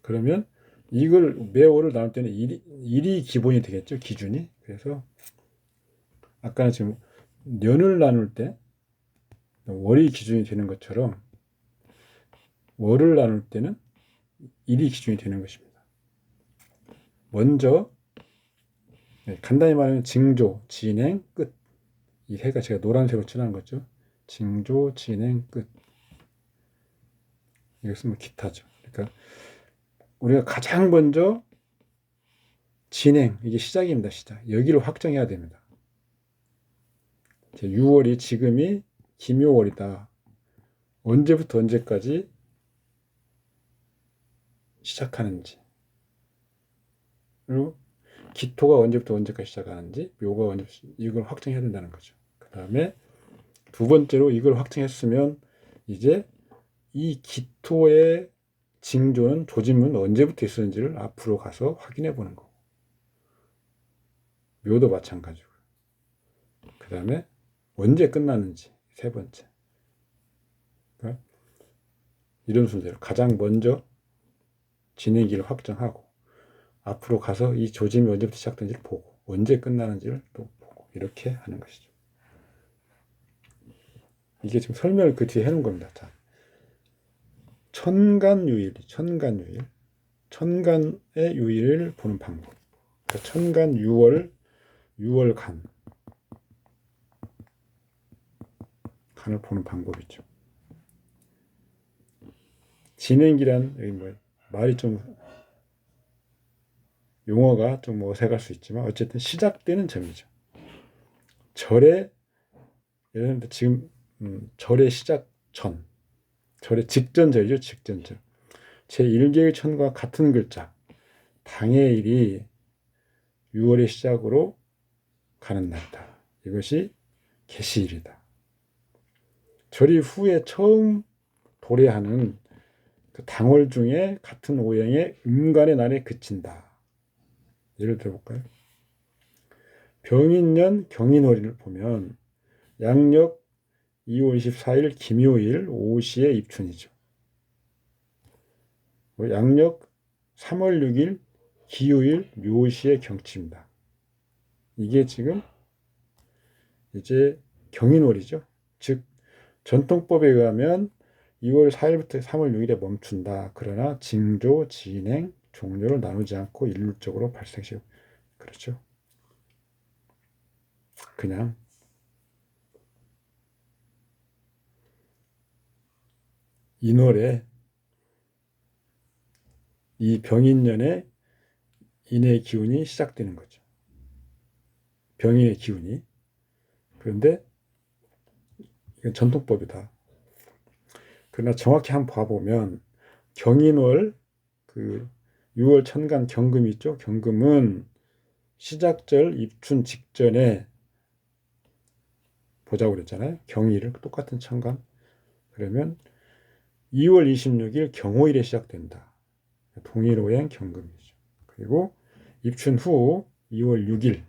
그러면 이걸 매월을 나눌 때는 일이 기본이 되겠죠, 기준이. 그래서 아까는 지금 년을 나눌 때 월이 기준이 되는 것처럼 월을 나눌 때는 일이 기준이 되는 것입니다. 먼저 간단히 말하면 징조, 진행, 끝 이 해가 제가 노란색으로 칠한 거죠. 징조, 진행, 끝. 이것은 뭐 기타죠. 그러니까 우리가 가장 먼저 진행, 이게 시작입니다. 시작. 여기를 확정해야 됩니다. 6월이 지금이 김요월이다. 언제부터 언제까지 시작하는지, 그리고 기토가 언제부터 언제까지 시작하는지, 묘가 언제부터, 이걸 확정해야 된다는 거죠. 그 다음에 두 번째로 이걸 확정했으면 이제 이 기토의 징조는 조짐은 언제부터 있었는지를 앞으로 가서 확인해 보는 거고, 묘도 마찬가지고, 그 다음에 언제 끝나는지, 세 번째. 그러니까 이런 순서로 가장 먼저 진행기를 확정하고, 앞으로 가서 이 조짐이 언제부터 시작된지를 보고, 언제 끝나는지를 또 보고, 이렇게 하는 것이죠. 이게 지금 설명을 그 뒤에 해놓은 겁니다. 자, 천간유일, 천간의 유일을 보는 방법. 그러니까 천간 6월간, 간을 보는 방법이죠. 진행기란, 여기 뭐 말이 좀 용어가 좀 어색할 수 있지만 어쨌든 시작되는 점이죠. 절의, 예를 들면 지금 절의 시작 전, 절의 직전절이죠. 직전절. 제1계의 천과 같은 글자, 당해일이 6월의 시작으로 가는 날이다. 이것이 계시일이다. 절이 후에 처음 도래하는 그 당월 중에 같은 오행의 음간의 날에 그친다. 예를 들어볼까요? 병인년 경인월을 보면 양력 2월 24일 김요일 오후 시에 입춘이죠. 양력 3월 6일 기요일 묘시의 경치입니다. 이게 지금 이제 경인월이죠. 즉 전통법에 의하면 2월 4일부터 3월 6일에 멈춘다. 그러나 징조, 진행, 종료를 나누지 않고 일률적으로 발생시. 그렇죠. 그냥 인월에 이 병인년에 인의 기운이 시작되는 거죠. 병의 기운이. 그런데 이건 전통법이다. 그러나 정확히 한번 봐보면 경인월 그 6월 천간 경금이 있죠. 경금은 시작절 입춘 직전에 보자고 그랬잖아요. 경일을 똑같은 천간. 그러면 2월 26일 경호일에 시작된다. 동일오행 경금이죠. 그리고 입춘 후 2월 6일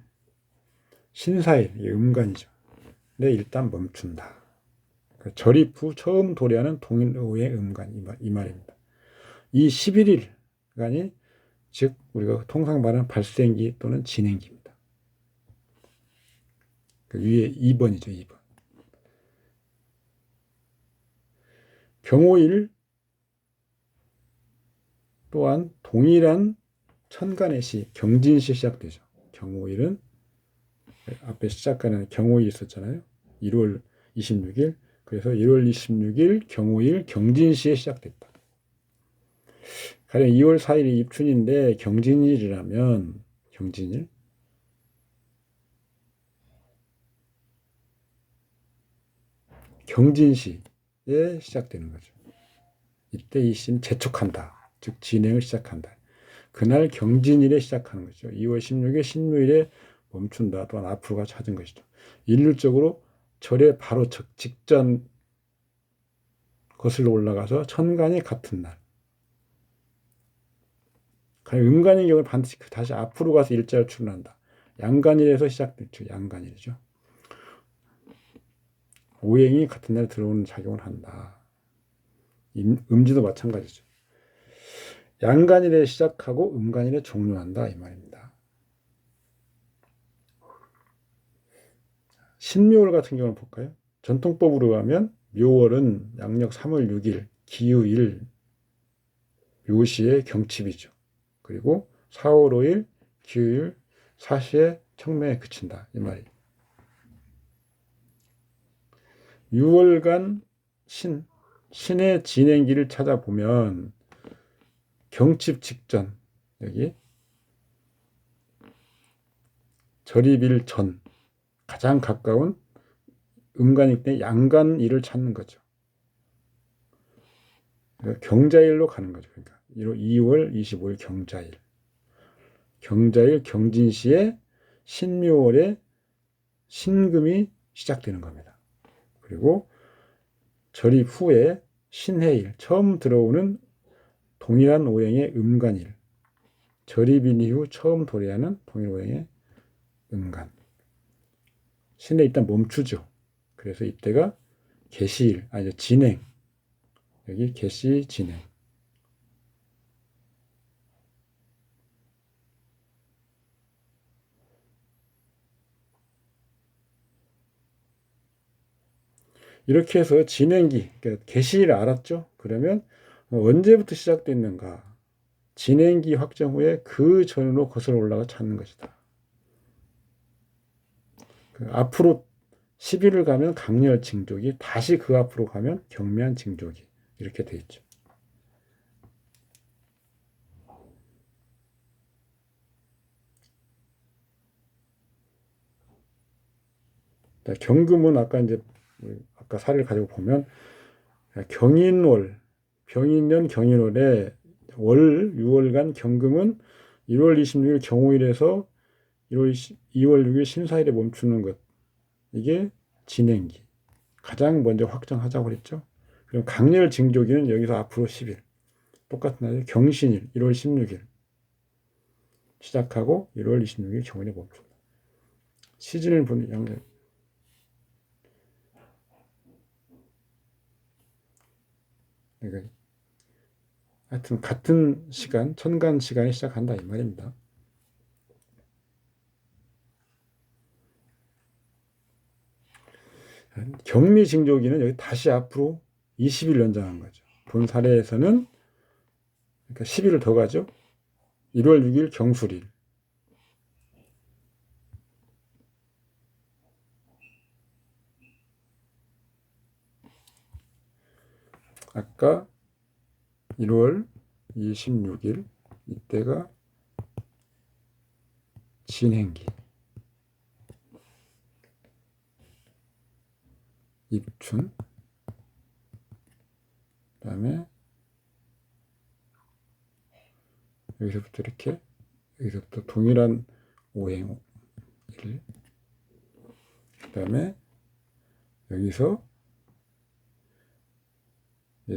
신사일, 음간이죠. 네, 일단 멈춘다. 그러니까 절입 후 처음 도래하는 동일오행 음간, 이 말입니다. 이 11일간이 즉 우리가 통상 말하는 발생기 또는 진행기입니다. 그 위에 2번이죠. 2번. 경호일 또한 동일한 천간의 시, 경진시 시작되죠. 경호일은 앞에 시작하는 경호일 있었잖아요. 1월 26일. 그래서 1월 26일 경호일 경진시에 시작됐다. 가령 2월 4일이 입춘인데 경진일이라면 경진일 경진시에 시작되는 거죠. 이때 이 시는 재촉한다. 즉 진행을 시작한다. 그날 경진일에 시작하는 거죠. 2월 16일 신묘일에 멈춘다. 또한 앞으로가 찾은 것이죠. 일률적으로 절에 바로 직전 거슬러 올라가서 천간이 같은 날. 음간의 경우는 반드시 다시 앞으로 가서 일자를 출근한다. 양간일에서 시작됐죠. 양간일이죠. 오행이 같은 날에 들어오는 작용을 한다. 음지도 마찬가지죠. 양간일에 시작하고 음간일에 종료한다. 이 말입니다. 신묘월 같은 경우는 볼까요? 전통법으로 하면 묘월은 양력 3월 6일 기유일 묘시의 경칩이죠. 그리고 4월 5일 기유일 사시의 청명에 그친다. 이 말이에요. 6월간 신의 진행기를 찾아보면 경칩 직전, 여기 절입일 전, 가장 가까운 음간일 때 양간일을 찾는 거죠. 그러니까 경자일로 가는 거죠. 그러니까 2월 25일 경자일. 경자일 경진시에 신묘월에 신금이 시작되는 겁니다. 그리고 절입 후에 신해일, 처음 들어오는 동일한 오행의 음간일, 절입인 이후 처음 도래하는 동일 오행의 음간. 신해 일단 멈추죠. 그래서 이때가 개시일, 아니 진행. 여기 개시 진행. 이렇게 해서 진행기, 그러니까 개시일 알았죠? 그러면 언제부터 시작됐는가? 진행기 확정 후에 그 전으로 거슬러 올라가 찾는 것이다. 앞으로 10일을 가면 강렬 징조기, 다시 그 앞으로 가면 경미한 징조기, 이렇게 돼 있죠. 경금은 아까 사례를 가지고 보면 경인월, 병인년 경인월에 6월간 경금은 1월 26일 경호일에서 2월 6일 신사일에 멈추는 것. 이게 진행기. 가장 먼저 확정하자고 그랬죠. 그럼 강렬 징조기는 여기서 앞으로 10일. 똑같은 날에 경신일 1월 16일 시작하고 1월 26일 경호일에 멈춘다. 시즌을 보는 양대. 그러니까 하여튼 같은 시간, 천간 시간에 시작한다 이 말입니다. 경미징조기는 여기 다시 앞으로 20일 연장한 거죠. 본 사례에서는 그러니까 10일을 더 가죠. 1월 6일 경술일. 아까 1월 26일 이때가 진행기. 입춘. 그다음에 여기서부터 이렇게 여기서부터 동일한 오행일. 그다음에 여기서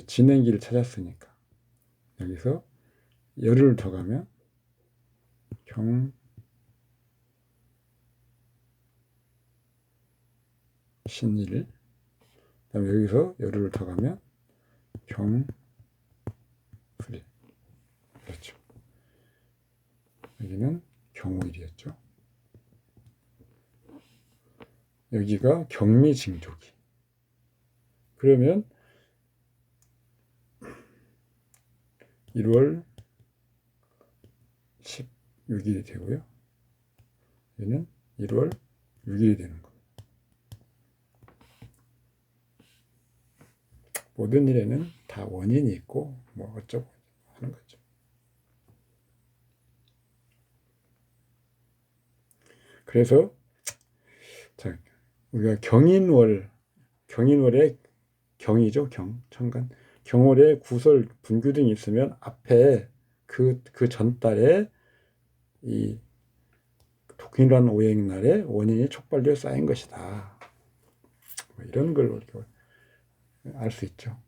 진행기를 찾았으니까 여기서 열흘 더 가면 경신일. 그다음에 여기서 열흘 더 가면 경술일. 그렇죠. 여기는 경호일이었죠. 여기가 경미징조기. 그러면 1월 16일이 되고요. 얘는 1월 6일이 되는 거예요. 모든 일에는 다 원인이 있고 뭐 어쩌고 하는 거죠. 그래서 자, 우리가 경인월의 경이죠. 천간. 경월에 구설 분규등이 있으면 앞에 그 전달에 이 동일한 오행날에 원인이 촉발되어 쌓인 것이다. 뭐 이런 걸 우리가 알 수 있죠.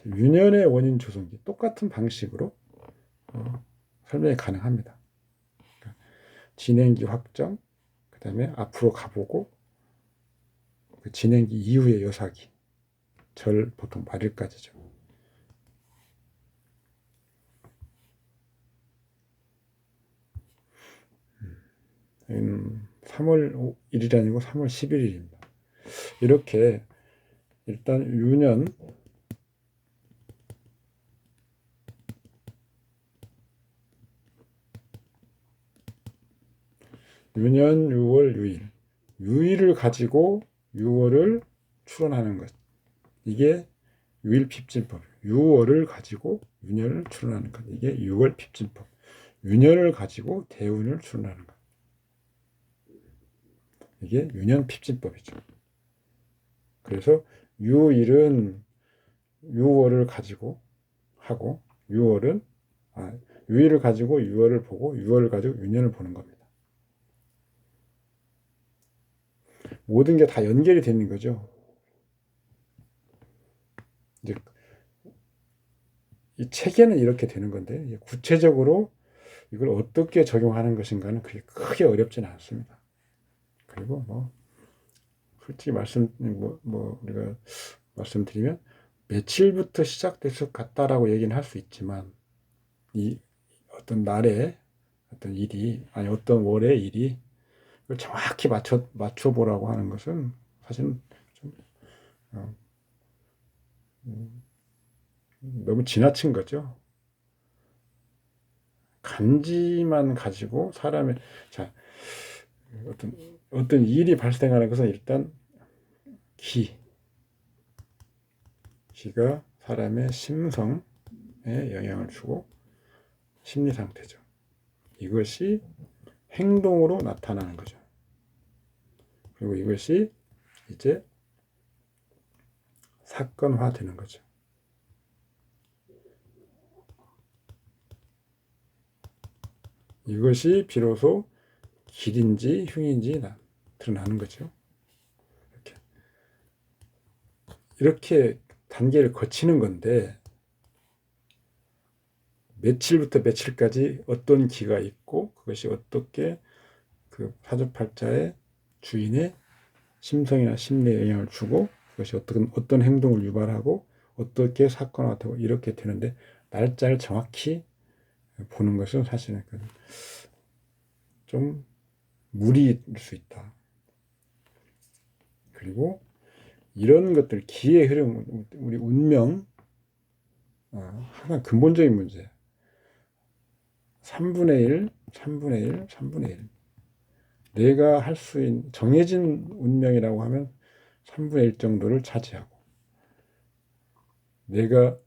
유년의 원인 조성기 똑같은 방식으로 설명이 가능합니다. 그러니까 진행기 확정, 그 다음에 앞으로 가보고 그 진행기 이후의 여사기, 절 보통 말일까지죠. 3월 1일이 아니고 3월 11일입니다. 이렇게 일단 유년 유년, 유월, 유일. 유일을 가지고 유월을 추론하는 것. 이게 유일핍진법. 유월을 가지고 유년을 추론하는 것. 이게 유월핍진법. 유년을 가지고 대운을 추론하는 것. 이게 유년핍진법이죠. 그래서 유일은 유월을 가지고 하고 유일을 가지고 유월을 보고 유월을 가지고 유년을 보는 겁니다. 모든 게 다 연결이 되는 거죠. 이제 이 체계는 이렇게 되는 건데 구체적으로 이걸 어떻게 적용하는 것인가는 그게 크게 어렵지는 않습니다. 그리고 뭐 솔직히 우리가 말씀드리면 며칠부터 시작될 것 같다라고 얘기는 할 수 있지만 이 어떤 날에 어떤 일이 아니 어떤 월의 일이 이걸 정확히 맞춰보라고 하는 것은 사실은 좀 너무 지나친 거죠. 간지만 가지고 사람의 자 어떤 일이 발생하는 것은 일단 기가 사람의 심성에 영향을 주고 심리 상태죠. 이것이 행동으로 나타나는 거죠. 그리고 이것이 이제 사건화되는 거죠. 이것이 비로소 길인지 흉인지 드러나는 거죠. 이렇게 단계를 거치는 건데 며칠부터 며칠까지 어떤 기가 있고 그것이 어떻게 그 사주팔자의 주인의 심성이나 심리에 영향을 주고 그것이 어떤 행동을 유발하고 어떻게 사건화되고 이렇게 되는데 날짜를 정확히 보는 것은 사실은 좀 무리일 수 있다. 그리고 이런 것들 기의 흐름, 우리 운명 하나 근본적인 문제. 3분의 1, 3분의 1, 3분의 1. 내가 할 수 있는 정해진 운명이라고 하면 3분의 1 정도를 차지하고 내가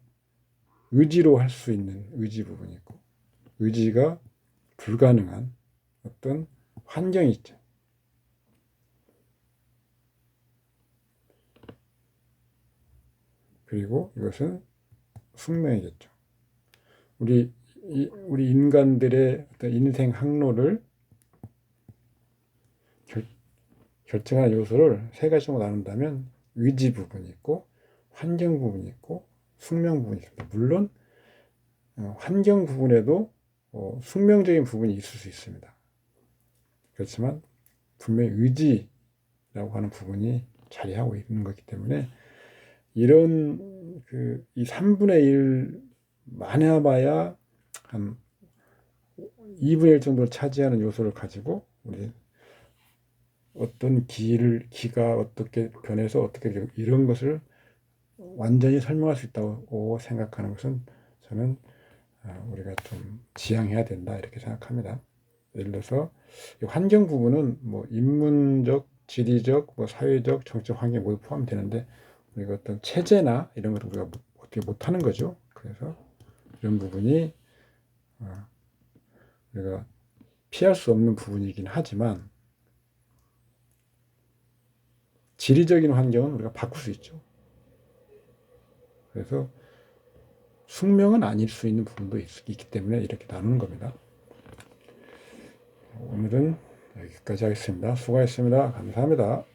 의지로 할 수 있는 의지 부분이 있고 의지가 불가능한 어떤 환경이 있죠. 그리고 이것은 숙명이겠죠. 우리 인간들의 어떤 인생 항로를 결정하는 요소를 세 가지 정도 나눈다면 의지 부분이 있고 환경 부분이 있고 숙명 부분이 있습니다. 물론 환경 부분에도 숙명적인 부분이 있을 수 있습니다. 그렇지만 분명히 의지라고 하는 부분이 자리하고 있는 거기 때문에 이런 이 3분의 1 많아봐야 한 2분의 1 정도를 차지하는 요소를 가지고 우리 어떤 기가 어떻게 변해서 어떻게 되고 이런 것을 완전히 설명할 수 있다고 생각하는 것은 저는 우리가 좀 지양해야 된다 이렇게 생각합니다. 예를 들어서 환경 부분은 뭐 인문적, 지리적, 뭐 사회적, 정치적 환경이 모두 포함되는데 우리가 어떤 체제나 이런 것을 우리가 어떻게 못하는 거죠. 그래서 이런 부분이 우리가 피할 수 없는 부분이긴 하지만 지리적인 환경은 우리가 바꿀 수 있죠. 그래서 숙명은 아닐 수 있는 부분도 있기 때문에 이렇게 나누는 겁니다. 오늘은 여기까지 하겠습니다. 수고하셨습니다. 감사합니다.